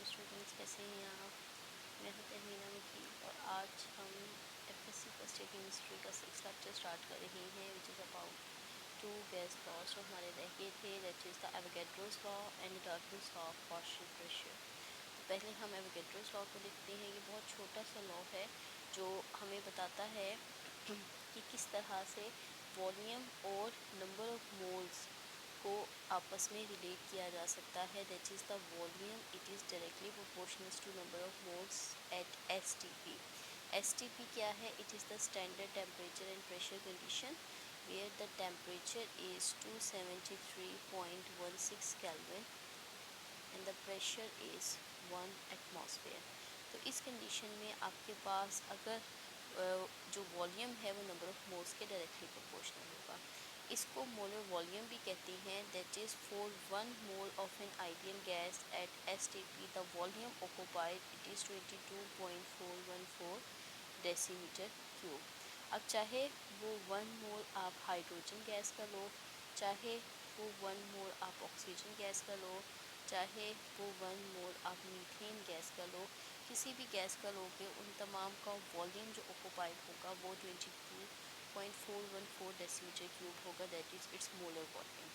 Students, कैसे हैं आप? मैं हूं तहमीना मुकीब और आज हम एफएससी फर्स्ट ईयर केमिस्ट्री का 6th लेक्चर स्टार्ट कर रहे हैं which is about two gas laws जो हमारे रह गए थे, that is the Avogadro's law and Dalton's law of partial pressure. तो पहले हम एवोगैड्रोस लॉ को देखते हैं। ये बहुत छोटा सा लॉ है जो हमें बताता है कि किस तरह से वॉल्यूम और नंबर ऑफ मोल्स को आपस में रिलेट किया जा सकता है। That is the volume, it is directly proportional to number of moles at STP. STP क्या है? It is the standard temperature and pressure condition where the temperature is 273.16 Kelvin and the pressure is 1 atmosphere। तो इस condition में आपके पास अगर जो volume है वो नंबर ऑफ मोल्स के डायरेक्टली प्रोपोर्शनल होगा। इसको मोलर वॉल्यूम भी कहते हैं। That is for 1 mole of an ideal gas at STP the volume occupied it is 22.414 decimetre cube. अब चाहे वो 1 मोल आप हाइड्रोजन गैस का लो, चाहे वो 1 मोल आप ऑक्सीजन गैस का लो, चाहे वो 1 मोल आप मीथेन गैस का लो, किसी भी गैस का लोगे उन तमाम का वॉल्यूम जो ऑक्युपाइड होगा वो 22.414 डेसीमीटर क्यूब होगा। That is it's molar volume.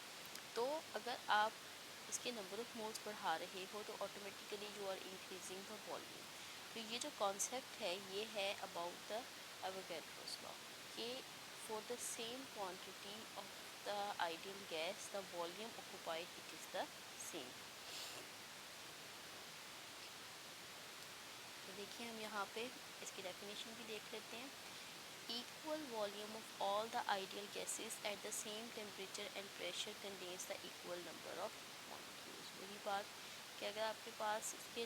तो अगर आप इसके नंबर ऑफ मोल्स बढ़ा रहे हो तो automatically you are increasing the volume. तो ये जो कॉन्सेप्ट है ये है अबाउट द एवोगैड्रोस लॉ कि for the same quantity of the ideal gas the volume occupied it is the same. तो देखिए हम यहाँ पे इसकी डेफिनेशन भी देख लेते हैं। Equal volume of all the ideal gases at the same temperature and pressure contains the equal number of molecules. वही बात कि अगर आपके पास इसके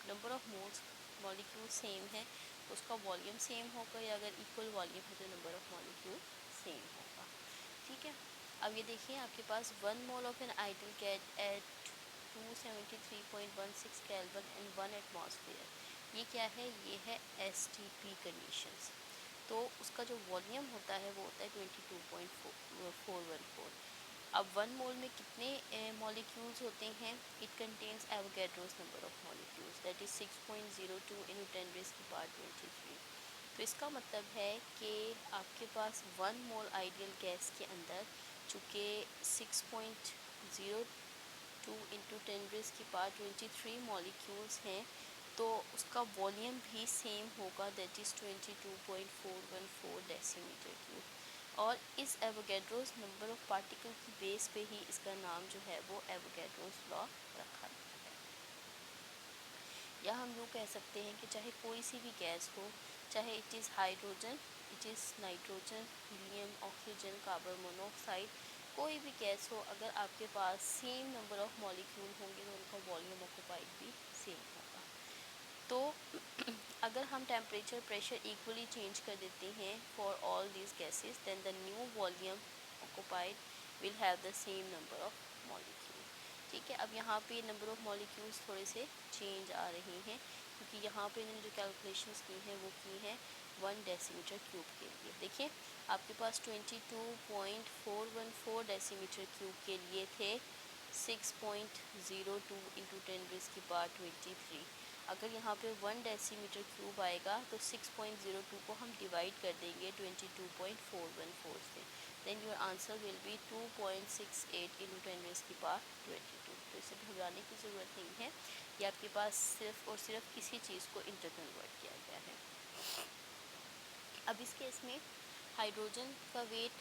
number of moles molecule same है तो उसका वॉल्यूम सेम होगा, या अगर इक्वल वॉल्यूम है तो नंबर ऑफ मॉलिक्यूल सेम होगा। ठीक है, अब ये देखिए आपके पास 1 mole of an ideal gas at 273.16 kelvin and 1 atmosphere. ये क्या है? ये है एसटीपी कंडीशंस। तो उसका जो वॉल्यूम होता है वो होता है 22.414। अब 1 मोल में कितने मॉलिक्यूल्स होते हैं? It contains Avogadro's number of molecules that is 6.02 × 10⁻23। तो इसका मतलब है कि आपके पास 1 मोल आइडियल गैस के अंदर चूँकि 6.02 × 10⁻23 मॉलिक्यूल्स हैं तो उसका वॉल्यूम भी सेम होगा। That is 22.414 decimetre cube. और इस एवोगैड्रोस नंबर ऑफ पार्टिकल की बेस पे ही इसका नाम जो है वो एवोगैड्रोस लॉ रखा गया है। या हम यूँ कह सकते हैं कि चाहे कोई सी भी गैस हो, चाहे it is hydrogen, it is nitrogen, helium, oxygen, carbon monoxide, कोई भी गैस हो, अगर आपके पास सेम नंबर ऑफ मॉलिक्यूल होंगे तो उनका वॉल्यूम ऑक्युपाइड भी सेम होगा। तो अगर हम टेम्परेचर प्रेशर इक्वली चेंज कर देते हैं for all these gases then the new volume occupied will have the same number of molecule. ठीक है, अब यहाँ पे नंबर ऑफ मॉलिक्यूल्स थोड़े से चेंज आ रहे हैं क्योंकि यहाँ पे इन्होंने जो कैलकुलेशंस की हैं वो की हैं 1 डेसीमीटर क्यूब के लिए। देखिए आपके पास 22.414 डेसीमीटर क्यूब के लिए थे 6.02 × 10⁻23। अगर यहाँ पे 1 डेसीमीटर क्यूब आएगा तो 6.02 को हम डिवाइड कर देंगे 22.414 से, then your answer will be 2.68 × 10⁻22। तो इससे घबराने की ज़रूरत नहीं है, ये आपके पास सिर्फ और सिर्फ किसी चीज़ को इंटर कन्वर्ट किया गया है। अब इस केस में हाइड्रोजन का वेट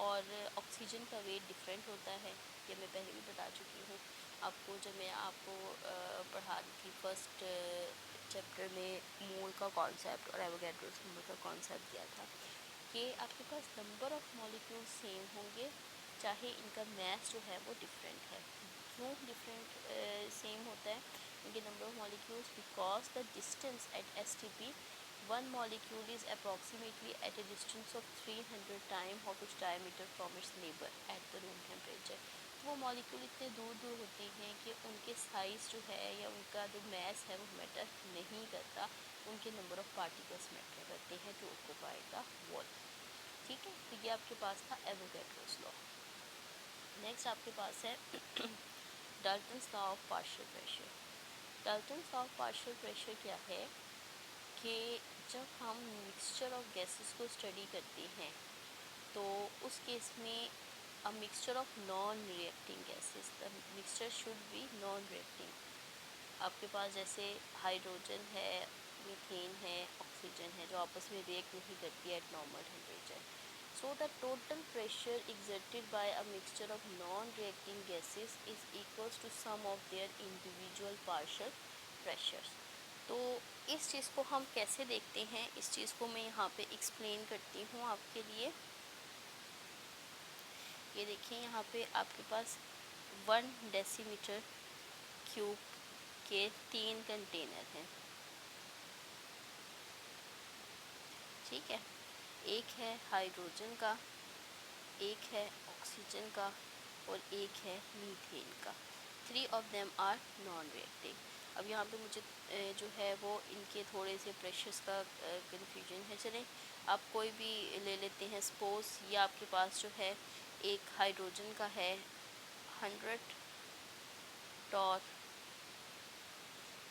और ऑक्सीजन का वेट डिफरेंट होता है, ये मैं पहले भी बता चुकी हूँ आपको जब मैं आपको पढ़ा रही थी फर्स्ट चैप्टर में मोल का कॉन्सेप्ट और एवोगैड्रोस नंबर का कॉन्सेप्ट दिया था कि आपके पास नंबर ऑफ मॉलिक्यूल सेम होंगे चाहे इनका मैथ जो है वो डिफरेंट है। क्यों डिफरेंट सेम होता है? इनके number of molecules because the distance at STP 1 molecule is approximately at a distance of 300 times of its diameter from its neighbor at the room temperature। तो वो मॉलिक्यूल इतने दूर दूर होते हैं कि उनके साइज़ जो है या उनका जो मैस है वो मैटर नहीं करता, उनके नंबर ऑफ पार्टिकल्स मैटर करते हैं टू ऑक्युपाई द वॉल्यूम। ठीक है, तो ये आपके पास था एवोगैड्रोस लॉ। नेक्स्ट आपके पास है Dalton's law of partial pressure. Dalton's law of partial pressure क्या है कि जब हम मिक्सचर ऑफ गैसेस को स्टडी करते हैं तो उस केस में अ mixture of non reacting gases, the mixture should be non reacting. आपके पास जैसे हाइड्रोजन है, मीथेन है, ऑक्सीजन है, जो आपस में रिएक्ट नहीं करती है eight normal temperature. So the total pressure exerted by a mixture of non-reacting gases is equals to sum of their individual partial pressures। तो इस चीज़ को हम कैसे देखते हैं, इस चीज़ को मैं यहाँ पे एक्सप्लेन करती हूँ आपके लिए। ये देखिए यहाँ पे आपके पास 1 डेसीमीटर क्यूब के 3 कंटेनर हैं, ठीक है। एक है हाइड्रोजन का, एक है ऑक्सीजन का और एक है मीथेन का। 3 of them are non reacting. अब यहाँ पे मुझे जो है वो इनके थोड़े से प्रेशर्स का कन्फ्यूजन है। चलें आप कोई भी ले लेते हैं। सपोज ये आपके पास जो है एक हाइड्रोजन का है 100 टॉर,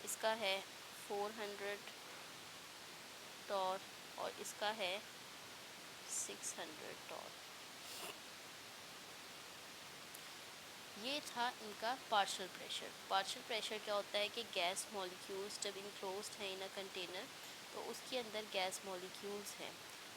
इसका है 400 टॉर और इसका है 600 टॉर। ये था इनका पार्शियल प्रेशर। पार्शियल प्रेशर क्या होता है कि गैस मॉलिक्यूल्स जब इनक्लोज्ड हैं इन अ कंटेनर तो उसके अंदर गैस मॉलिक्यूल्स हैं।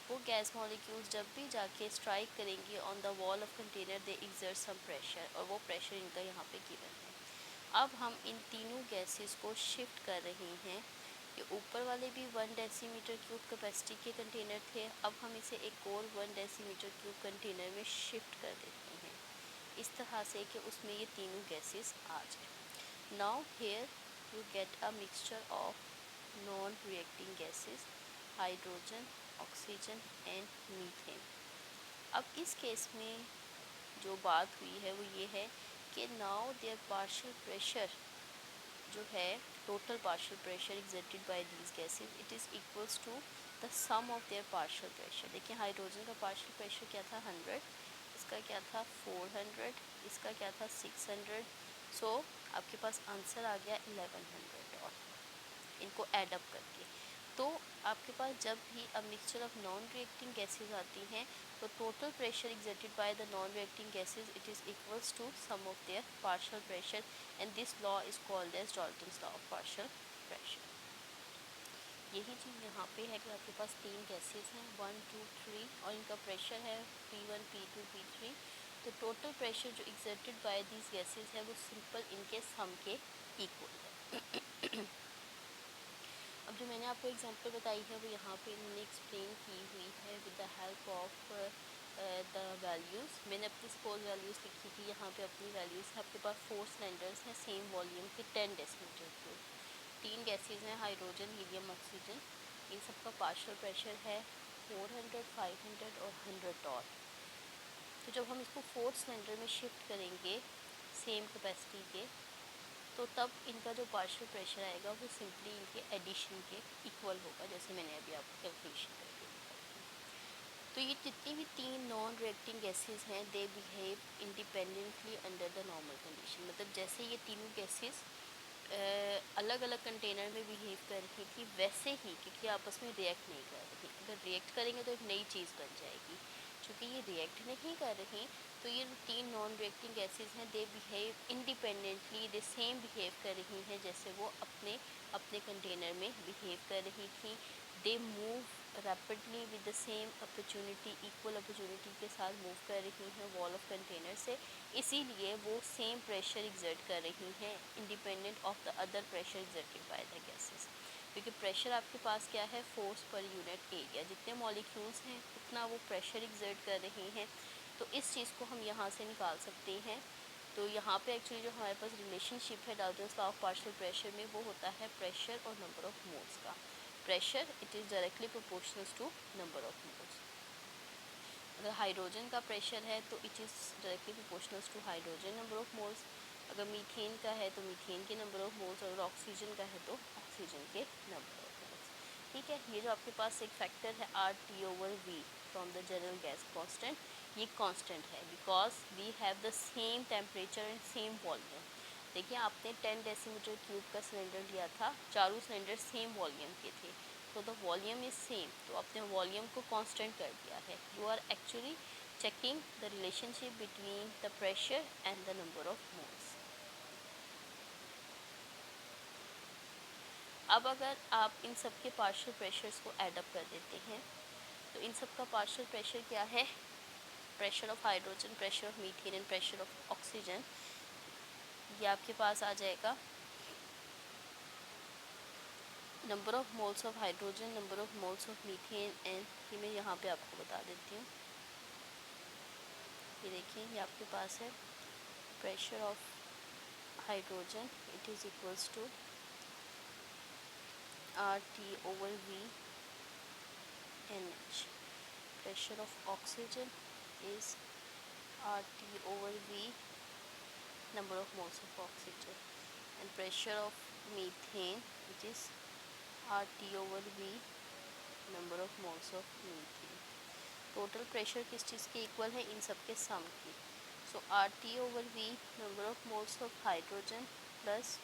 वो गैस मॉलिक्यूल्स जब भी जाके स्ट्राइक करेंगे on the wall of container they exert some pressure, और वो प्रेशर इनका यहाँ पे गिवन है। अब हम इन तीनों गैसेस को शिफ्ट कर रहे हैं। ये ऊपर वाले भी 1 डेसीमीटर क्यूब कैपेसिटी के कंटेनर थे, अब हम इसे एक और 1 डेसीमीटर क्यूब कंटेनर में शिफ्ट कर देते हैं इस तरह से कि उसमें ये तीनों गैसेस आ जाए। Now here you get a mixture of non reacting gases hydrogen, oxygen and methane. अब इस केस में जो बात हुई है वो ये है कि नाउ देयर पार्शियल प्रेशर जो है, total partial pressure exerted by these gases, it is equals to the sum of their partial pressure. देखिए हाइड्रोजन का पार्शियल प्रेशर क्या था 100, इसका क्या था 400, इसका क्या था 600। सो आपके पास आंसर आ गया 1100 और इनको ऐड अप करके। तो आपके पास जब भी a mixture of non reacting gases आती हैं तो total pressure exerted by the non reacting gases it is equals to sum of their partial pressure, and this law is called as Dalton's law of partial pressure. यही चीज़ यहाँ पे है कि आपके पास 3 गैसेस हैं 1 2 3 और इनका प्रेशर है P1 P2 P3। तो टोटल प्रेशर जो एक्सर्टेड बाय दीज गैसेस है वो सिंपल इनके सम के इक्वल है। अब जो मैंने आपको एग्जांपल बताई है वो यहाँ पे इन्होंने एक्सप्लेन की हुई है with the help of the values. मैंने अपनी सपोज वैल्यूज़ लिखी थी, यहाँ पे अपनी वैल्यूज़ है। आपके पास 4 सिलेंडर्स हैं सेम वॉल्यूम के 10 डेसीमीटर क्यूब, 3 गैसेज हैं हाइड्रोजन, हीलियम, ऑक्सीजन। इन सब का पार्शियल प्रेशर है 400, 500 और 100 टॉर। तो जब हम इसको 4 सिलेंडर में शिफ्ट करेंगे सेम कैपेसिटी के तो तब इनका जो पार्शियल प्रेशर आएगा वो सिंपली इनके एडिशन के इक्वल होगा, जैसे मैंने अभी आपको कैलकुलेशन करके दिखाई। तो ये जितनी भी 3 नॉन रिएक्टिंग गैसेस हैं they behave independently under the normal condition. मतलब जैसे ये तीनों गैसेस अलग अलग कंटेनर में बिहेव कर रही थी वैसे ही, क्योंकि आपस में रिएक्ट नहीं कर रही। अगर रिएक्ट करेंगे तो एक नई चीज़ बन जाएगी। चूँकि ये रिएक्ट नहीं कर रही तो ये 3 नॉन रिएक्टिंग गैसेस हैं they behave independently, they same behave कर रही हैं जैसे वो अपने अपने कंटेनर में बिहेव कर रही थी। They move rapidly with the same opportunity, equal opportunity के साथ मूव कर रही हैं वॉल ऑफ कंटेनर से, इसीलिए वो सेम प्रेशर एक्सर्ट कर रही हैं independent of the other pressure exerted by the gases. क्योंकि प्रेशर आपके पास क्या है, फोर्स पर यूनिट एरिया, जितने मॉलिक्यूल्स हैं उतना वो प्रेशर एक्सर्ट कर रही हैं। तो इस चीज़ को हम यहाँ से निकाल सकते हैं। तो यहाँ पे एक्चुअली जो हमारे पास रिलेशनशिप है Dalton's law of partial pressure में वो होता है प्रेशर और नंबर ऑफ मोल्स का। Pressure it is directly proportional to number of moles. अगर हाइड्रोजन का प्रेशर है तो it is directly proportional to hydrogen number of moles. अगर मीथेन का है तो मीथेन के नंबर ऑफ मोल्स, अगर ऑक्सीजन का है तो ऑक्सीजन के नंबर ऑफ मोल्स। ठीक है, ये जो आपके पास एक फैक्टर है RT/V from the general gas constant, ये कांस्टेंट है because we have the same temperature and same volume. देखिए आपने 10 डेसीमीटर क्यूब का सिलेंडर लिया था, चारों सिलेंडर सेम वॉल्यूम के थे, तो द वॉल्यूम इज सेम, तो आपने वॉल्यूम को कांस्टेंट कर दिया है। You are actually checking the relationship between the pressure and the number of moles. अब अगर आप इन सब के पार्शियल प्रेशर्स को ऐड अप कर देते हैं, तो इन सब का पार्शियल प्रेशर क्या है, pressure of hydrogen, pressure of methane and pressure of oxygen, ये आपके पास आ जाएगा number of moles of hydrogen, number of moles of methane and, ये मैं यहाँ पे आपको बता देती हूँ। ये देखिए ये आपके पास है pressure of hydrogen, it is equals to RT/V NH. Pressure of oxygen is RT/V number of moles of oxygen, and pressure of methane, which is RT/V number of moles of methane. Total pressure किस चीज़ के equal है, इन सब के सम की। सो RT/V number of moles of hydrogen plus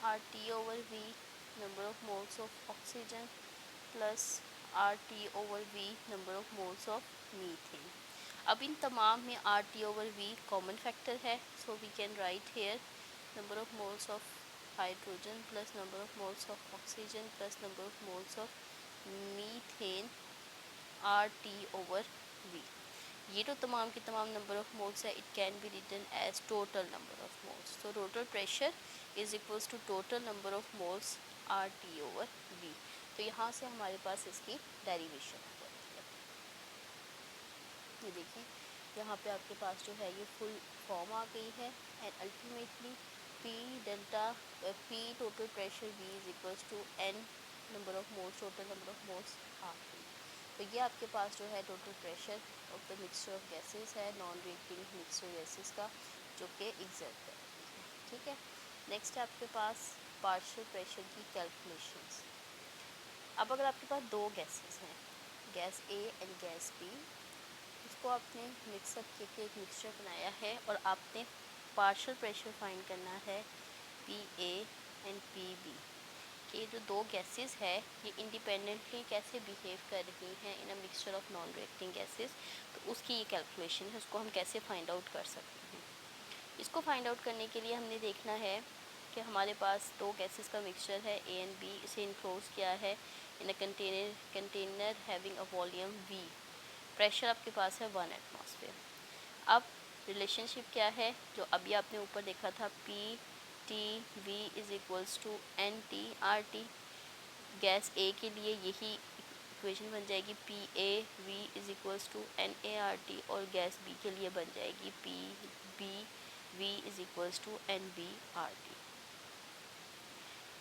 RT/V number of moles of oxygen plus RT/V number of moles of methane. अब इन तमाम में RT/V कॉमन फैक्टर है, so we can write here number of moles of hydrogen plus number of moles of oxygen plus number of moles of methane RT/V। ये तो तमाम के तमाम नंबर ऑफ मोल्स है, it can be written as total number of moles. तो total pressure is equals to total number of moles RT/V। तो यहाँ से हमारे पास इसकी डेरिवेशन हो जाती है। ये देखिए यहाँ पे आपके पास जो है ये फुल फॉर्म आ गई है, and ultimately P delta P total pressure V is equals to N number of moles, total number of moles RT। तो ये आपके पास जो है total pressure of the mixture of gases है, नॉन रिएक्टिंग मिक्सचर गैसेस का, जो कि एग्जर्ट करती है। ठीक है, नेक्स्ट है आपके पास पार्शियल प्रेशर की कैलकुलेशंस। अब अगर आपके पास दो गैसेस हैं, gas A and gas B, इसको आपने मिक्सअप करके एक मिक्सचर बनाया है और आपने पार्शियल प्रेशर फाइंड करना है PA एंड PB। ये जो दो गैसेस है ये इंडिपेंडेंटली कैसे बिहेव कर रही हैं in a mixture of non reacting gases, तो उसकी ये कैलकुलेशन है, उसको हम कैसे फाइंड आउट कर सकते हैं। इसको फाइंड आउट करने के लिए हमने देखना है कि हमारे पास दो गैसेस का मिक्सचर है A एंड B, इसे इनक्लोज किया है in a container having a volume V, pressure आपके पास है 1 एटमॉस्फेयर। अब रिलेशनशिप क्या है, जो अभी आपने ऊपर देखा था PTV is equals to NT/RT, gas A के लिए यही इक्वेशन बन जाएगी PAV is equals to NART, और गैस B के लिए बन जाएगी PBV is equals to NBRT।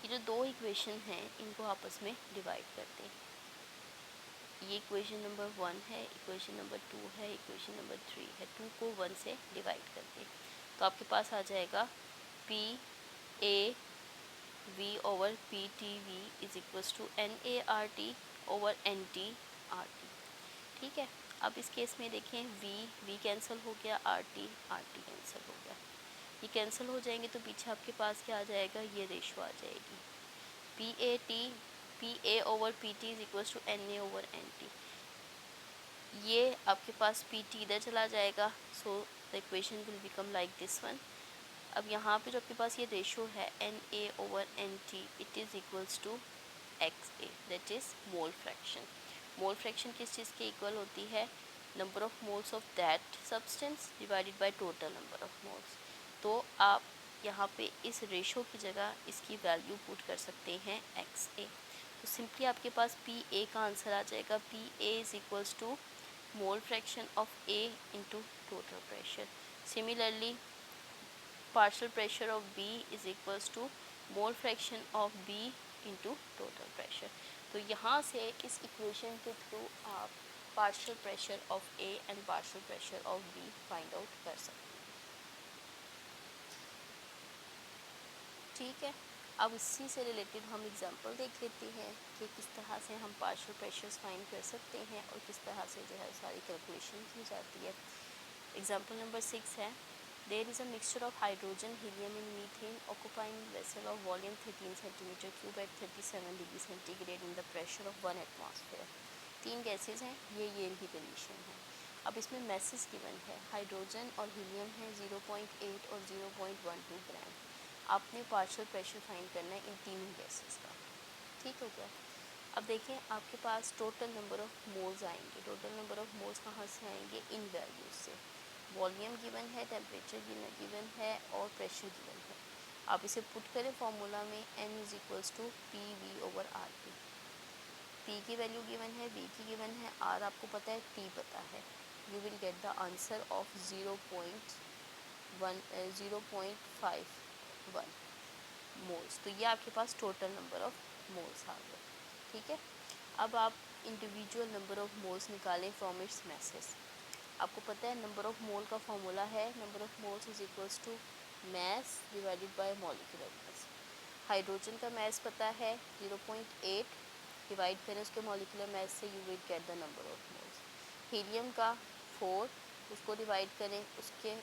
ये जो दो इक्वेशन हैं इनको आपस में डिवाइड करते हैं, ये इक्वेशन नंबर 1 है, इक्वेशन नंबर 2 है, इक्वेशन नंबर 3 है, 2 को 1 से डिवाइड करते हैं, तो आपके पास आ जाएगा PAV over PTV is equals to NART over NTRT। ठीक है, अब इस केस में देखें V कैंसिल हो गया, RT कैंसिल हो गया, ये कैंसिल हो जाएंगे तो पीछे आपके पास क्या आ जाएगा, ये रेशो आ जाएगी PA over PT is equals to NA over NT। ये आपके पास PT इधर चला जाएगा, so the equation will become like this one. अब यहाँ पे जो आपके पास ये रेशो है NA over NT, it is equals to XA, that is mole fraction. Mole fraction किस चीज़ के इक्वल होती है, number of moles of that substance divided by total number of moles. तो आप यहाँ पे इस रेशो की जगह इसकी वैल्यू पुट कर सकते हैं XA, तो सिंपली आपके पास PA का आंसर आ जाएगा, PA is equals to mole fraction of A into total pressure. Similarly partial pressure of B is equals to mole fraction of B into total pressure. तो यहाँ से इस इक्वेशन के थ्रू आप partial pressure of A and partial pressure of B find out कर सकते हैं। ठीक है, अब इसी से रिलेटेड हम एग्जांपल देख लेते हैं कि किस तरह से हम पार्शियल प्रेशर्स फाइंड कर सकते हैं और किस तरह से जो है सारी कैलकुलेशन की जाती है। एग्जांपल नंबर 6 है, There is a mixture of hydrogen, helium and methane occupying vessel of volume 13 centimeter cube at 37 degree centigrade in the pressure of 1 atmosphere। तीन गैसेज हैं, ये इनकी कंडीशन है। अब इसमें मैसेज गिवन है, हाइड्रोजन और हीलियम है 0.8 और 0.12 ग्राम। आपने पार्शियल प्रेशर फाइंड करना है इन तीनों गैसेज का। ठीक हो गया। अब देखें आपके पास टोटल नंबर ऑफ मोल्स आएंगे। टोटल नंबर ऑफ मोल्स कहाँ से आएंगे? इन वैल्यूज से। वॉल्यूम गिवन है, टेम्परेचर गिवन है और प्रेशर गिवन है। आप इसे पुट करें फॉर्मूला में, n is equals to P V over R P. P की वैल्यू गिवन है, वी की गिवन है, आर आपको पता है, टी पता है। You will get the answer of 0.51 moles. तो ये आपके पास टोटल नंबर ऑफ मोल्स आ गए। ठीक है। अब आप इंडिविजुअल नंबर ऑफ मोल्स निकालें फ्रॉम इट्स मैसेज। आपको पता है नंबर ऑफ मोल का फॉर्मूला है, number of moles is equals to mass divided by molecular mass. Hydrogen का मैस पता है 0.8, डिवाइड करें उसके मॉलिक्यूलर मैस से, you will get the number of moles. Helium का 4, उसको डिवाइड करें उसके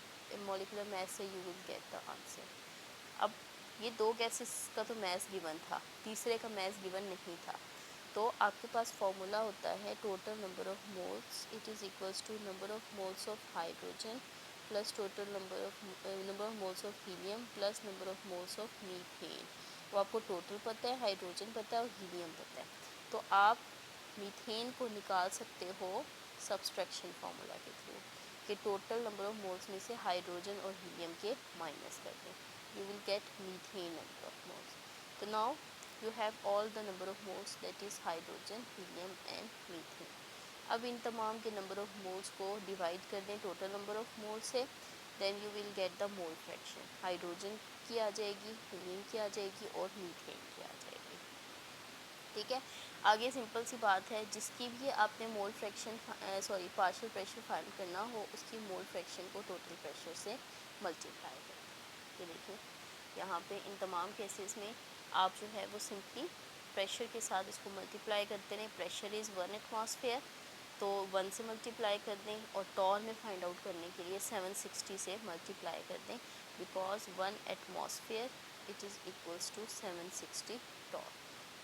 मॉलिक्यूलर मैस से, you will get the answer. अब ये दो गैसेस का तो मैस गिवन था, तीसरे का मैस गिवन नहीं था, तो आपके पास फॉर्मूला होता है total number of moles, it is equals to number of moles of hydrogen plus total number of moles of helium plus number of moles of methane. वो आपको टोटल पता है, हाइड्रोजन पता है और हीलियम पता है, तो आप मीथेन को निकाल सकते हो सब्सट्रैक्शन फार्मूला के थ्रू कि टोटल नंबर ऑफ मोल्स में से हाइड्रोजन और हीलियम के माइनस कर दें, you will gate methane number of moles. तो now you have all the number of moles, that is hydrogen, helium and methane। अब इन तमाम के नंबर ऑफ मोल्स को डिवाइड कर दें टोटल नंबर ऑफ मोल से, then you will get the mole fraction. Hydrogen की आ जाएगी, हीलियम की आ जाएगी और मीथेन की आ जाएगी। ठीक है। आगे सिंपल सी बात है, जिसकी भी आपने mole fraction partial pressure find करना हो, उसकी मोल फ्रैक्शन को टोटल प्रेशर से मल्टीप्लाई करें। ये देखिए यहाँ पे इन तमाम केसेस में आप जो है वो सिंपली प्रेशर के साथ इसको मल्टीप्लाई करते रहें। प्रेशर इज़ 1 एटमॉस्फेयर, तो 1 से मल्टीप्लाई कर दें और टॉर में फाइंड आउट करने के लिए 760 से मल्टीप्लाई कर दें, because 1 atmosphere it is equals to 760 torr.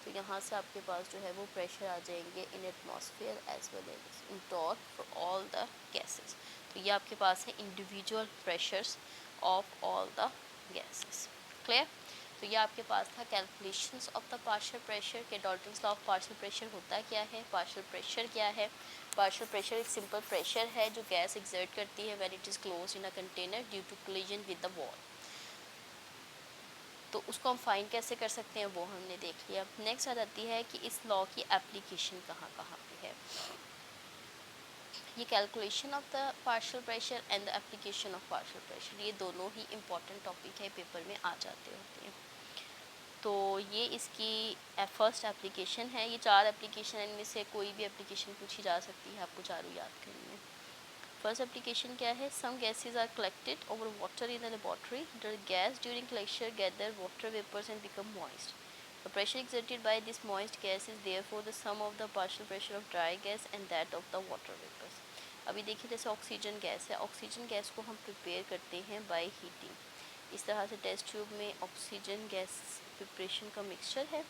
तो यहाँ से आपके पास जो है वो प्रेशर आ जाएंगे in atmosphere as well as in torr for all the gases. तो ये आपके पास है individual pressures of all the gases. Clear? तो ये आपके पास था calculations of the partial pressure के Dalton's law of partial pressure होता क्या है, पार्शियल प्रेशर क्या है। पार्शियल प्रेशर एक सिंपल प्रेशर है जो गैस एक्सर्ट करती है when it is closed in a container due to collision with the wall. तो उसको हम फाइंड कैसे कर सकते हैं वो हमने देख लिया। नेक्स्ट आ जाती है कि इस लॉ की एप्लीकेशन कहाँ कहाँ पे है। ये calculation of the partial pressure and the application of partial pressure, ये दोनों ही इंपॉर्टेंट टॉपिक है, पेपर में आ जाते होते हैं। तो ये इसकी फर्स्ट एप्लीकेशन है। ये 4 एप्लीकेशन है, इनमें से कोई भी एप्लीकेशन पूछी जा सकती है, आपको चारों याद करनी है। फर्स्ट एप्लीकेशन क्या है, some gases are collected over water in the laboratory, the gas during collection gather water vapours and become moist. The pressure exerted by this moist gas is therefore the sum of the partial pressure of dry gas and that of the water vapours. अभी देखिए जैसे oxygen gas है, oxygen gas को हम prepare करते हैं by heating. इस तरह से टेस्ट ट्यूब में ऑक्सीजन गैस प्रिपरेशन का मिक्सचर है,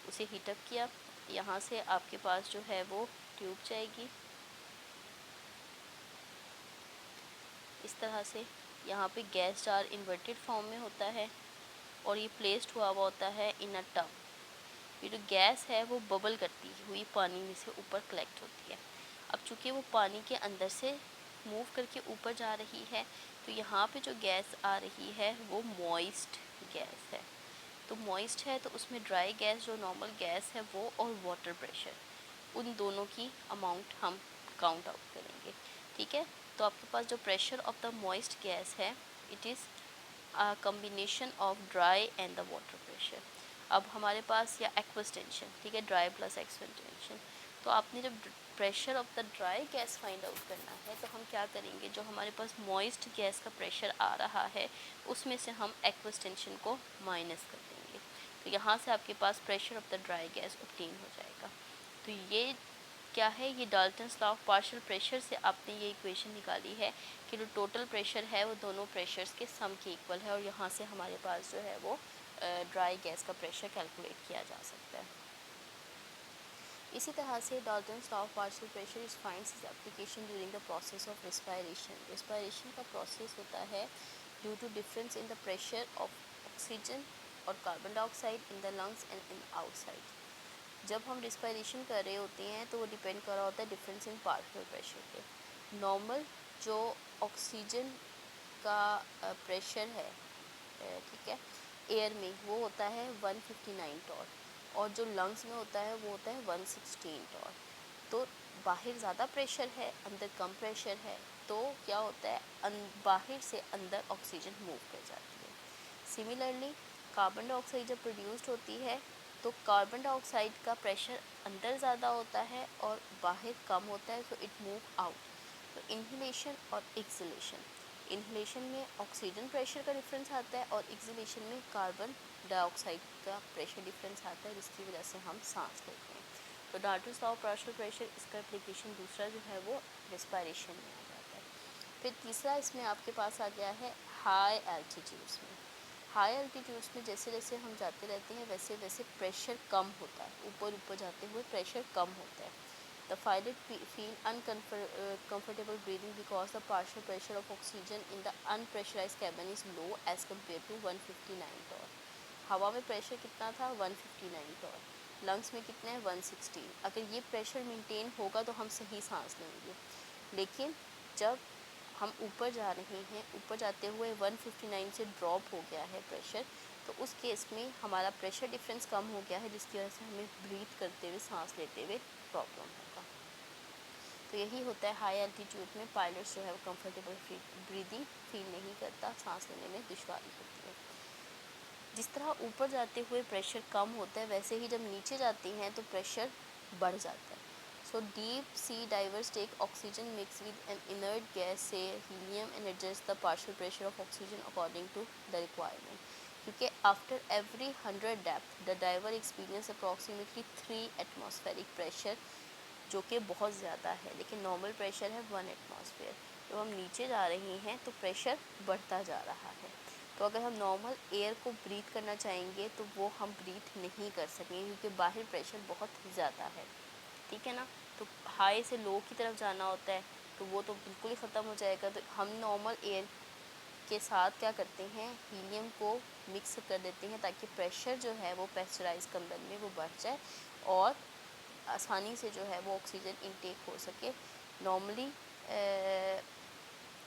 उसे हीटअप किया, यहाँ से आपके पास जो है वो ट्यूब जाएगी इस तरह से। यहाँ पे गैस जार इन्वर्टेड फॉर्म में होता है और ये प्लेस्ड हुआ होता है इन अ टब। ये जो गैस है वो बबल करती हुई पानी में से ऊपर कलेक्ट होती है। अब चूँकि वो पानी के अंदर से मूव करके ऊपर जा रही है, तो यहाँ पे जो गैस आ रही है वो मॉइस्ट गैस है। तो मॉइस्ट है तो उसमें ड्राई गैस जो नॉर्मल गैस है वो और वाटर प्रेशर, उन दोनों की अमाउंट हम काउंट आउट करेंगे। ठीक है। तो आपके पास जो pressure of the moist gas है, it is a combination of dry and the water pressure. अब हमारे पास या एक्वस टेंशन, ठीक है, ड्राई प्लस एक्वस टेंशन। तो आपने जब pressure of the dry gas find out करना है, तो हम क्या करेंगे, जो हमारे पास मॉइस्ट गैस का प्रेशर आ रहा है उसमें से हम एक्वस टेंशन को माइनस कर देंगे। तो यहाँ से आपके पास pressure of the dry gas obtain हो जाएगा। तो ये क्या है, ये Dalton's law of partial pressure से आपने ये इक्वेशन निकाली है कि जो टोटल प्रेशर है वो दोनों प्रेशर्स के सम के इक्वल है, और यहाँ से हमारे पास जो है वो ड्राई गैस का प्रेशर कैलकुलेट किया जा सकता है। इसी तरह से Dalton's law of partial pressure is finds is application during the process of respiration. Respiration का प्रोसेस होता है due to difference in the pressure of oxygen और carbon dioxide in the lungs and in outside. जब हम respiration कर रहे होते हैं तो वो डिपेंड कर रहा होता है डिफरेंस इन पार्शियल प्रेशर पे। नॉर्मल जो ऑक्सीजन का प्रेशर है, ठीक है, एयर में वो होता है 159 टॉर, और जो लंग्स में होता है वो होता है 116 टॉर। तो बाहर ज़्यादा प्रेशर है, अंदर कम प्रेशर है, तो क्या होता है, बाहर से अंदर ऑक्सीजन मूव कर जाती है। सिमिलरली कार्बन डाइऑक्साइड जब प्रोड्यूस्ड होती है तो कार्बन डाइऑक्साइड का प्रेशर अंदर ज़्यादा होता है और बाहर कम होता है, तो इट मूव आउट। तो इन्हेलेशन और एक्सलेशन, इन्हेलेशन में ऑक्सीजन प्रेशर का डिफरेंस आता है और एक्सलेशन में कार्बन डाइऑक्साइड का प्रेशर डिफरेंस आता है, जिसकी वजह से हम सांस लेते हैं। तो Dalton's law of partial pressure, इसका एप्लीकेशन दूसरा जो है वो रेस्पिरेशन में आ जाता है। फिर तीसरा इसमें आपके पास आ गया है हाई एल्टीट्यूड्स में। हाई एल्टीट्यूड्स में जैसे जैसे हम जाते रहते हैं वैसे वैसे प्रेशर कम होता है, ऊपर ऊपर जाते हुए प्रेशर कम होता है। The pilot feel uncomfortable breathing because the partial pressure of oxygen in the unpressurized cabin is low as compared to 159 torr. हवा में प्रेशर कितना था, 159 टॉर। लंग्स में कितना है, 116। अगर ये प्रेशर मेंटेन होगा तो हम सही सांस लेंगे, लेकिन जब हम ऊपर जा रहे हैं, ऊपर जाते हुए 159 से ड्रॉप हो गया है प्रेशर, तो उस केस में हमारा प्रेशर डिफरेंस कम हो गया है, जिसकी वजह से हमें ब्रीथ करते हुए, सांस लेते हुए प्रॉब्लम होगा। तो यही होता है हाई एल्टीट्यूड में पायलट जो है वो कंफर्टेबल ब्रीदिंग फील नहीं करता, सांस लेने में दुश्वारी होती है। जिस तरह ऊपर जाते हुए प्रेशर कम होता है, वैसे ही जब नीचे जाते हैं तो प्रेशर बढ़ जाता है। So deep sea divers take oxygen mixed with an inert gas, say helium, and adjust the partial pressure of oxygen according to the requirement. क्योंकि after every 100 depth, the diver experience approximately 3 atmospheric pressure, जो कि बहुत ज़्यादा है, लेकिन normal pressure है 1 atmosphere. जब हम नीचे जा रहे हैं तो प्रेशर बढ़ता जा रहा है। तो अगर हम नॉर्मल एयर को ब्रीथ करना चाहेंगे तो वो हम ब्रीथ नहीं कर सकेंगे, क्योंकि बाहर प्रेशर बहुत ज़्यादा है, ठीक है ना। तो हाई से लो की तरफ जाना होता है तो वो तो बिल्कुल ही ख़त्म हो जाएगा। तो हम नॉर्मल एयर के साथ क्या करते हैं, हीलियम को मिक्स कर देते हैं ताकि प्रेशर जो है वो प्रेशराइज कमरे में वो बढ़ जाए और आसानी से जो है वो ऑक्सीजन इनटेक हो सके। नॉर्मली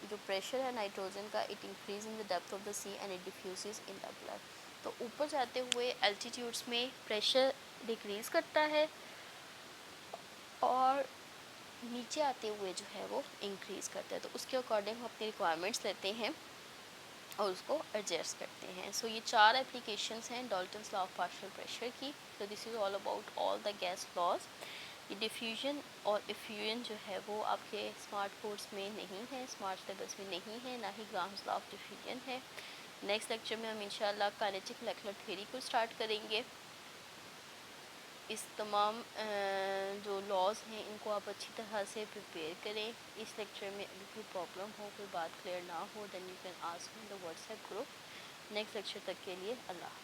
जो प्रेशर है नाइट्रोजन का, it increase in the depth of the sea and it diffuses in the blood. तो ऊपर जाते हुए एल्टीट्यूड्स में प्रेशर डिक्रीज़ करता है और नीचे आते हुए जो है वो इंक्रीज़ करता है। तो उसके अकॉर्डिंग हम अपनी रिक्वायरमेंट्स लेते हैं और उसको एडजस्ट करते हैं। सो ये 4 एप्लीकेशंस हैं Dalton's law of partial pressure की। तो this is all about all the gas laws. ये डिफ्यूजन और इफ्यूजन जो है वो आपके स्मार्ट कोर्स में नहीं है, स्मार्ट सिलेबस में नहीं है, ना ही ग्राम्स लॉ ऑफ डिफ्यूजन है। नेक्स्ट लेक्चर में हम इंशाल्लाह काइनेटिक मॉलिक्यूलर थ्योरी को स्टार्ट करेंगे। इस तमाम जो लॉज हैं इनको आप अच्छी तरह से प्रिपेयर करें। इस लेक्चर में अगर कोई प्रॉब्लम हो, कोई बात क्लियर ना हो, then you can ask in the WhatsApp group. Next lecture तक के लिए अल्लाह।